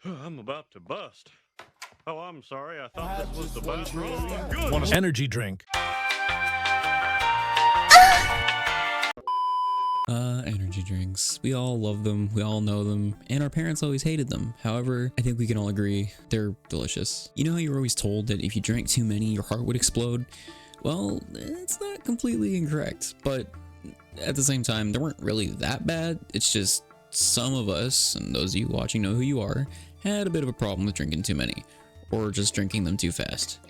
I'm about to bust. Oh, I'm sorry. I thought this was the bathroom. Good. Want an energy drink? Energy drinks. We all love them, we all know them, and our parents always hated them. However, I think we can all agree they're delicious. You know how you're always told that if you drank too many, your heart would explode? Well, it's not completely incorrect, but at the same time, they weren't really that bad. It's just some of us, and those of you watching know who you are, had a bit of a problem with drinking too many, or just drinking them too fast,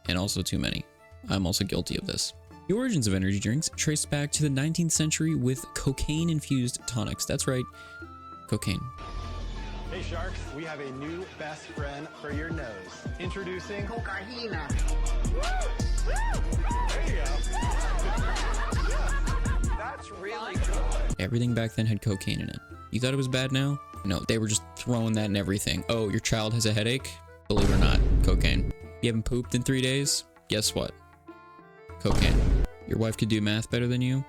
and also too many. I'm also guilty of this. The origins of energy drinks trace back to the 19th century with cocaine-infused tonics. That's right, cocaine. Hey Sharks, we have a new best friend for your nose. Introducing cocaine. There you go. That's really good. Everything back then had cocaine in it. You thought it was bad now? No, they were just throwing that in everything. Oh, your child has a headache? Believe it or not, cocaine. You haven't pooped in 3 days? Guess what? Cocaine. Your wife could do math better than you?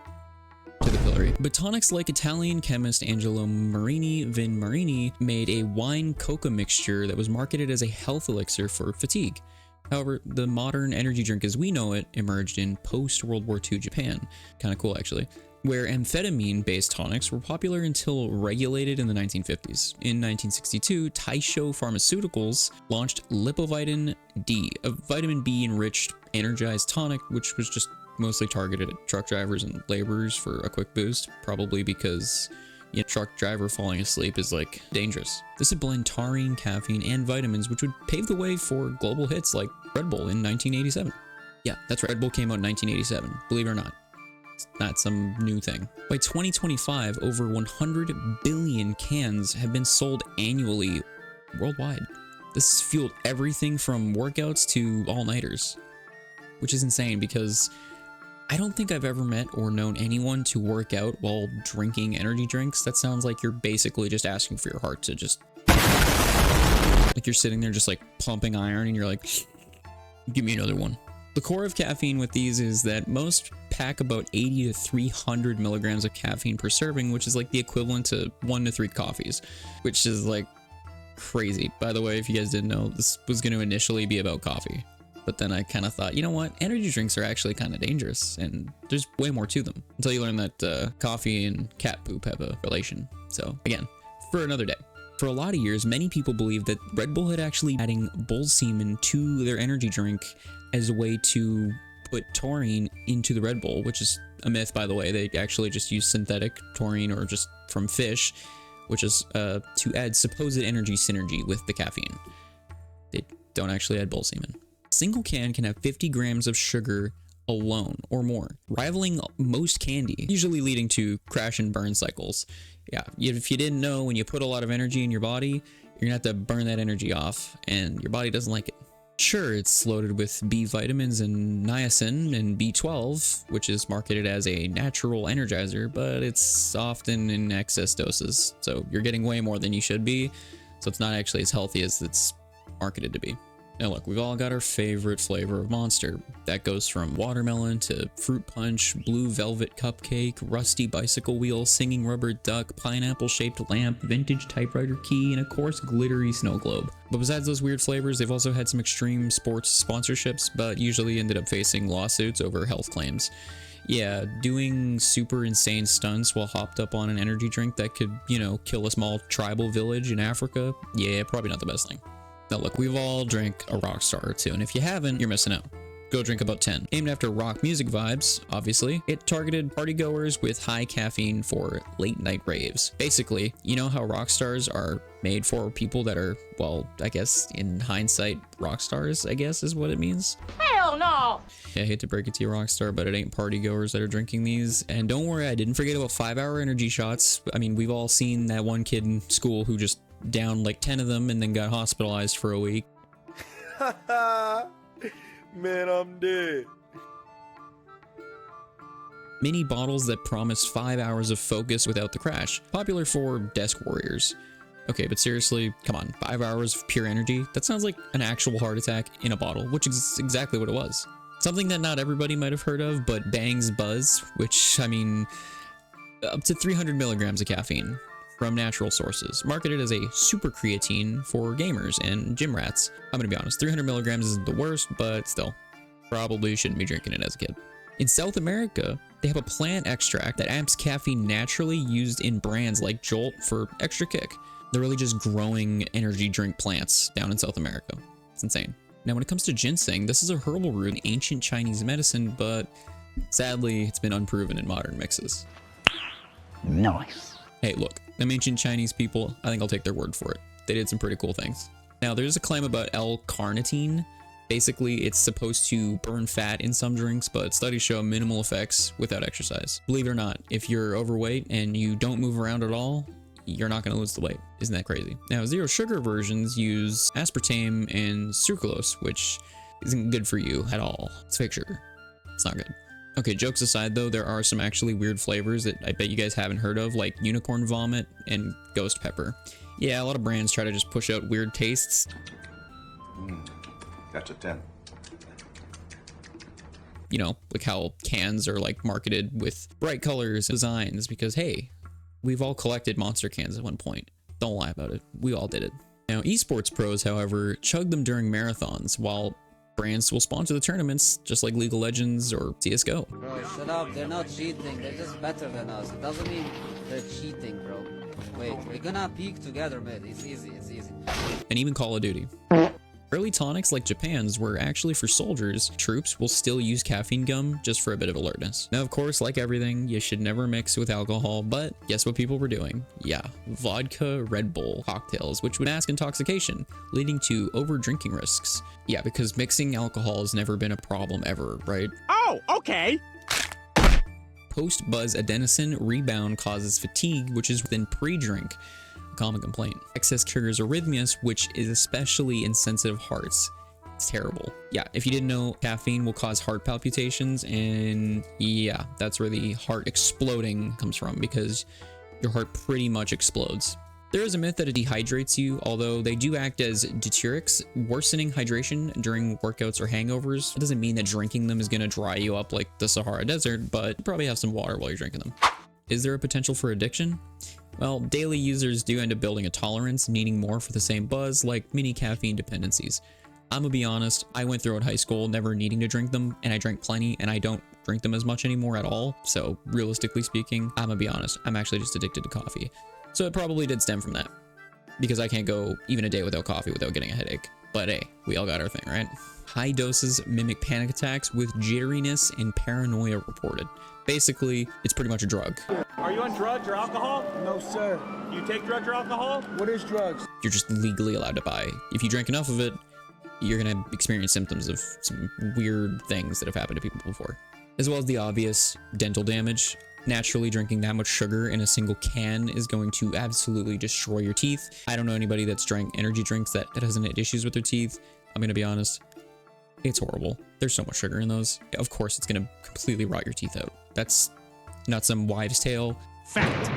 To the pillory. But tonics like Italian chemist Angelo Marini Vinmarini made a wine coca mixture that was marketed as a health elixir for fatigue. However, the modern energy drink as we know it emerged in post-World War II Japan. Kind of cool actually. Where amphetamine-based tonics were popular until regulated in the 1950s. In 1962, Taisho Pharmaceuticals launched Lipovitin D, a vitamin B-enriched energized tonic, which was just mostly targeted at truck drivers and laborers for a quick boost, probably because a truck driver falling asleep is like dangerous. This would blend taurine, caffeine, and vitamins, which would pave the way for global hits like Red Bull in 1987. Yeah, that's right, Red Bull came out in 1987, believe it or not. It's not some new thing. By 2025, over 100 billion cans have been sold annually worldwide. This has fueled everything from workouts to all-nighters, which is insane because I don't think I've ever met or known anyone to work out while drinking energy drinks. That sounds like you're basically just asking for your heart to just... like you're sitting there just like pumping iron and you're like, give me another one. The core of caffeine with these is that most pack about 80 to 300 milligrams of caffeine per serving, which is like the equivalent to 1 to 3 coffees, which is like crazy. By the way, if you guys didn't know, this was going to initially be about coffee. But then I kind of thought, you know what? Energy drinks are actually kind of dangerous, and there's way more to them. Until you learn that coffee and cat poop have a relation. So, again, for another day. For a lot of years, many people believed that Red Bull had actually adding bull semen to their energy drink as a way to put taurine into the Red Bull, which is a myth, by the way. They actually just use synthetic taurine or just from fish, which is to add supposed energy synergy with the caffeine. They don't actually add bull semen. A single can have 50 grams of sugar alone or more, rivaling most candy, usually leading to crash and burn cycles. Yeah, if you didn't know, when you put a lot of energy in your body, you're gonna have to burn that energy off, and your body doesn't like it. Sure, it's loaded with B vitamins and niacin and B12, which is marketed as a natural energizer, but it's often in excess doses, so you're getting way more than you should be, so it's not actually as healthy as it's marketed to be. Now look, we've all got our favorite flavor of Monster. That goes from watermelon to fruit punch, blue velvet cupcake, rusty bicycle wheel, singing rubber duck, pineapple-shaped lamp, vintage typewriter key, and of course glittery snow globe. But besides those weird flavors, they've also had some extreme sports sponsorships, but usually ended up facing lawsuits over health claims. Yeah, doing super insane stunts while hopped up on an energy drink that could, you know, kill a small tribal village in Africa, yeah, probably not the best thing. Now look, we've all drank a rock star or two, and if you haven't, you're missing out. Go drink about 10. Named after rock music vibes, obviously, it targeted partygoers with high caffeine for late night raves. Basically, you know how rock stars are made for people that are, well, I guess in hindsight, rock stars, I guess is what it means. Hell no! Yeah, I hate to break it to you, Rockstar, but it ain't partygoers that are drinking these. And don't worry, I didn't forget about 5-hour energy shots. I mean, we've all seen that one kid in school who just downed like 10 of them and then got hospitalized for a week. Man, I'm dead. Mini bottles that promise 5 hours of focus without the crash. Popular for desk warriors. Okay, but seriously, come on, 5 hours of pure energy? That sounds like an actual heart attack in a bottle, which is exactly what it was. Something that not everybody might have heard of, but Bang's Buzz, which, I mean, up to 300 milligrams of caffeine. from natural sources, marketed as a super creatine for gamers and gym rats. I'm gonna be honest, 300 milligrams isn't the worst, but still, probably shouldn't be drinking it as a kid. In South America, they have a plant extract that amps caffeine naturally, used in brands like Jolt for extra kick. They're really just growing energy drink plants down in South America. It's insane. Now, when it comes to ginseng, this is a herbal root in ancient Chinese medicine, but sadly, it's been unproven in modern mixes. Nice. Hey, look, them ancient Chinese people, I think I'll take their word for it. They did some pretty cool things. Now, there's a claim about L-carnitine. Basically, it's supposed to burn fat in some drinks, but studies show minimal effects without exercise. Believe it or not, if you're overweight and you don't move around at all, you're not going to lose the weight. Isn't that crazy? Now, zero sugar versions use aspartame and sucralose, which isn't good for you at all. It's fake sugar. It's not good. Okay, jokes aside though, there are some actually weird flavors that I bet you guys haven't heard of, like unicorn vomit and ghost pepper. Yeah, a lot of brands try to just push out weird tastes. That's a 10. You know, like how cans are like marketed with bright colors and designs because, hey, we've all collected monster cans at one point. Don't lie about it. We all did it. Now, esports pros, however, chug them during marathons, while brands will sponsor the tournaments, just like League of Legends or CSGO. Bro, shut up. They're not cheating. They're just better than us. It doesn't mean they're cheating, bro. Wait, we're gonna peak together, man. It's easy. It's easy. And even Call of Duty. Early tonics like Japan's were actually for soldiers. Troops will still use caffeine gum just for a bit of alertness. Now, of course, like everything, you should never mix with alcohol, but guess what people were doing? Yeah, vodka Red Bull cocktails, which would mask intoxication, leading to over drinking risks. Yeah, because mixing alcohol has never been a problem ever, right? Oh, okay. Post-buzz adenosine rebound causes fatigue, which is within pre-drink. Common complaint. Excess triggers arrhythmias, which is especially in sensitive hearts. It's terrible. Yeah, if you didn't know, caffeine will cause heart palpitations, and yeah, that's where the heart exploding comes from, because your heart pretty much explodes. There is a myth that it dehydrates you, although they do act as diuretics, worsening hydration during workouts or hangovers. It doesn't mean that drinking them is going to dry you up like the Sahara Desert, but you probably have some water while you're drinking them. Is there a potential for addiction? Well, daily users do end up building a tolerance, needing more for the same buzz, like mini caffeine dependencies. I'm gonna be honest, I went throughout high school never needing to drink them, and I drank plenty, and I don't drink them as much anymore at all. So realistically speaking, I'm gonna be honest, I'm actually just addicted to coffee. So it probably did stem from that, because I can't go even a day without coffee without getting a headache. But hey, we all got our thing, right? High doses mimic panic attacks with jitteriness and paranoia reported. Basically, it's pretty much a drug. Are you on drugs or alcohol? No, sir. You take drugs or alcohol? What is drugs? You're just legally allowed to buy. If you drink enough of it, you're gonna experience symptoms of some weird things that have happened to people before. As well as the obvious dental damage. Naturally, drinking that much sugar in a single can is going to absolutely destroy your teeth. I don't know anybody that's drank energy drinks that hasn't had issues with their teeth. I'm gonna be honest. It's horrible. There's so much sugar in those. Of course, it's gonna completely rot your teeth out. That's not some wives' tale. Fact.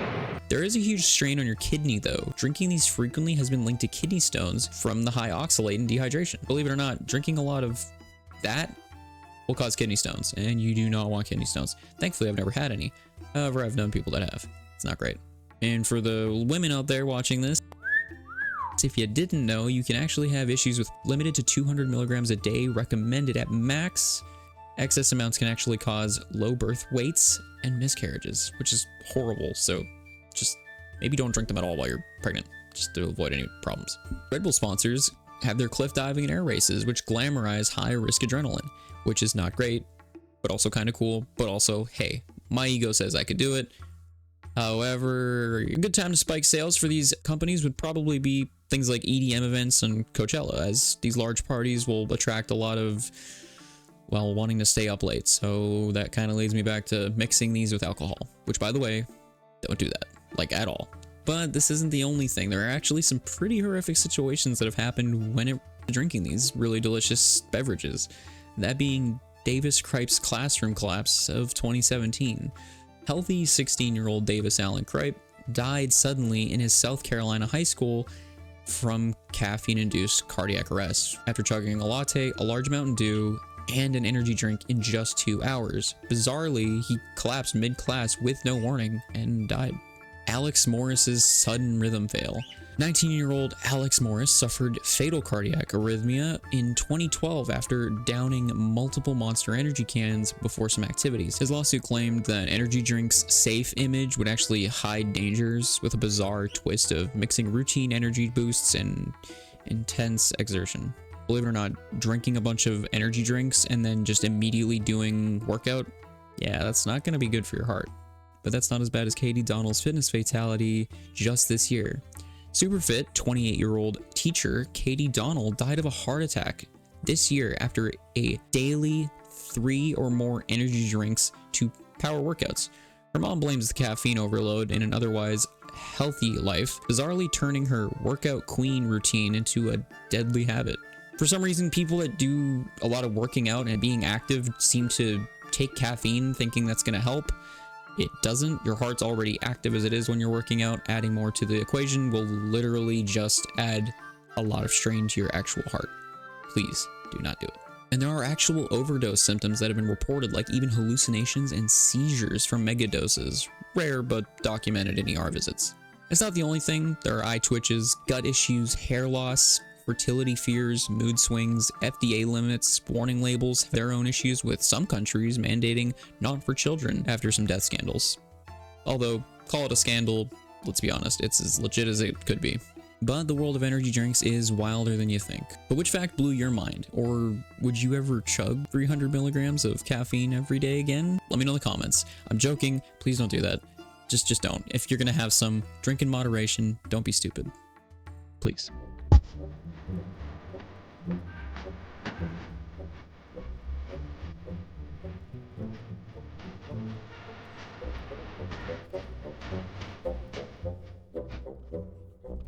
There is a huge strain on your kidney though. Drinking these frequently has been linked to kidney stones from the high oxalate and dehydration. Believe it or not, drinking a lot of that will cause kidney stones, and you do not want kidney stones. Thankfully, I've never had any. However, I've known people that have. It's not great. And for the women out there watching this, if you didn't know, you can actually have issues with limited to 200 milligrams a day recommended at max. Excess amounts can actually cause low birth weights and miscarriages, which is horrible. So just maybe don't drink them at all while you're pregnant, just to avoid any problems. Red Bull sponsors have their cliff diving and air races, which glamorize high risk adrenaline, which is not great, but also kind of cool. But also, hey, my ego says I could do it. However, a good time to spike sales for these companies would probably be things like EDM events and Coachella, as these large parties will attract a lot of, well, wanting to stay up late. So that kind of leads me back to mixing these with alcohol, which, by the way, don't do that, like, at all. But this isn't the only thing. There are actually some pretty horrific situations that have happened when drinking these really delicious beverages. That being Davis Kripe's classroom collapse of 2017. Healthy 16-year-old Davis Allen Kripe died suddenly in his South Carolina high school from caffeine-induced cardiac arrest after chugging a latte, a large Mountain Dew, and an energy drink in just 2 hours. Bizarrely, he collapsed mid-class with no warning and died. Alex Morris's sudden rhythm fail. 19-year-old Alex Morris suffered fatal cardiac arrhythmia in 2012 after downing multiple Monster Energy cans before some activities. His lawsuit claimed that energy drink's safe image would actually hide dangers, with a bizarre twist of mixing routine energy boosts and intense exertion. Believe it or not, drinking a bunch of energy drinks and then just immediately doing workout, yeah, that's not going to be good for your heart. But that's not as bad as Katie Donnell's fitness fatality just this year. Super fit 28-year-old teacher Katie Donnell died of a heart attack this year after a daily 3 or more energy drinks to power workouts. Her mom blames the caffeine overload in an otherwise healthy life, bizarrely turning her workout queen routine into a deadly habit. For some reason, people that do a lot of working out and being active seem to take caffeine thinking that's going to help. It doesn't. Your heart's already active as it is when you're working out. Adding more to the equation will literally just add a lot of strain to your actual heart. Please do not do it. And there are actual overdose symptoms that have been reported, like even hallucinations and seizures from megadoses. Rare, but documented in ER visits. It's not the only thing. There are eye twitches, gut issues, hair loss, fertility fears, mood swings, FDA limits, warning labels have their own issues, with some countries mandating not for children after some death scandals. Although, call it a scandal, let's be honest, it's as legit as it could be. But the world of energy drinks is wilder than you think. But which fact blew your mind? Or would you ever chug 300 milligrams of caffeine every day again? Let me know in the comments. I'm joking, please don't do that. Just don't. If you're gonna have some, drink in moderation, don't be stupid. Please.